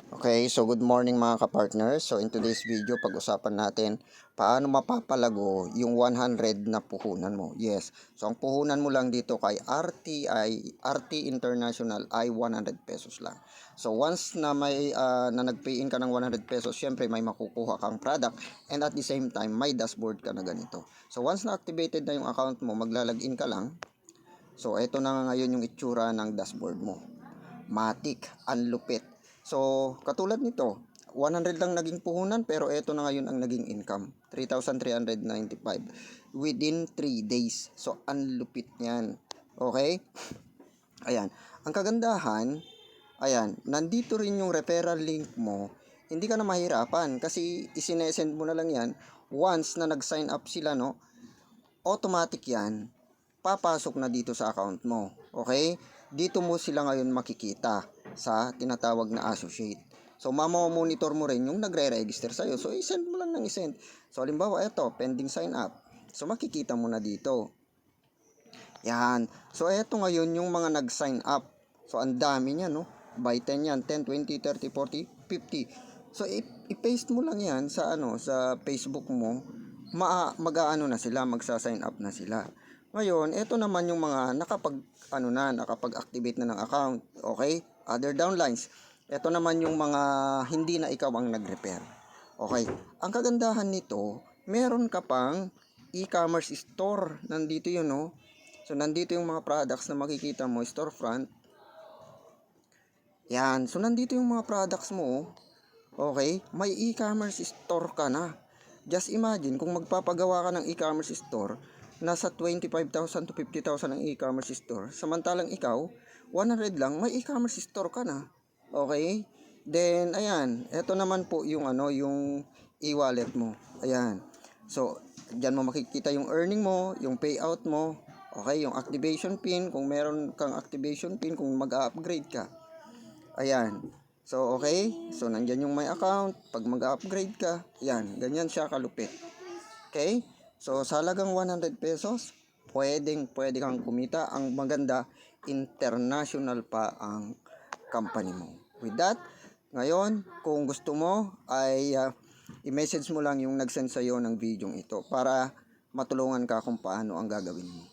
Okay, so good morning mga kapartners. So in today's video, pag-usapan natin paano mapapalago yung 100 na puhunan mo. Yes, so ang puhunan mo lang dito kay RT International ay 100 pesos lang. So once na na nag-pay-in ka ng 100 pesos, syempre may makukuha kang product and at the same time may dashboard ka na ganito. So once na activated na yung account mo, maglalagin ka lang. So ito na ngayon yung itsura ng dashboard mo. Matik, ang lupit. So, katulad nito, 100 lang naging puhunan pero ito na ngayon ang naging income. 3,395 within 3 days. So, ang lupit niyan. Okay? Ayan. Ang kagandahan, ayan, nandito rin yung referral link mo. Hindi ka na mahirapan kasi isinesend mo na lang yan. Once na nag-sign up sila, no, automatic yan, papasok na dito sa account mo. Okay? Dito mo sila ngayon makikita sa tinatawag na associate. So, monitor mo rin yung nagre-register sa'yo. So, isend mo lang ng isend. So, halimbawa, ito, pending sign up. So, makikita mo na dito. Yan. So, eto ngayon yung mga nag-sign up. So, ang dami niya, no? By 10 yan. 10, 20, 30, 40, 50. So, i-paste mo lang yan sa, sa Facebook mo. Mag-aano na sila, magsa-sign up na sila. Ngayon, eto naman yung mga nakapag-activate na ng account. Okay? Other downlines. Ito naman yung mga hindi na ikaw ang nag-repair. Okay. Ang kagandahan nito, meron ka pang e-commerce store. Nandito yun, no? So, nandito yung mga products na makikita mo, storefront. Yan. So, nandito yung mga products mo. Okay? May e-commerce store ka na. Just imagine, kung magpapagawa ka ng e-commerce store, nasa 25,000 to 50,000 ang e-commerce store. Samantalang ikaw, 100 lang, may e-commerce store ka na. Okay? Then, ayan. Ito naman po yung yung e-wallet mo. Ayan. So, diyan mo makikita yung earning mo, yung payout mo. Okay? Yung activation pin, kung meron kang activation pin, kung mag-upgrade ka. Ayan. So, okay? So, nandyan yung my account. Pag mag-upgrade ka, ayan. Ganyan siya kalupit. Okay? So, sa halagang 100 pesos, pwede kang kumita. Ang maganda, international pa ang company mo. With that, ngayon, kung gusto mo, ay i-message mo lang yung nag-send sa'yo ng video ito para matulungan ka kung paano ang gagawin mo.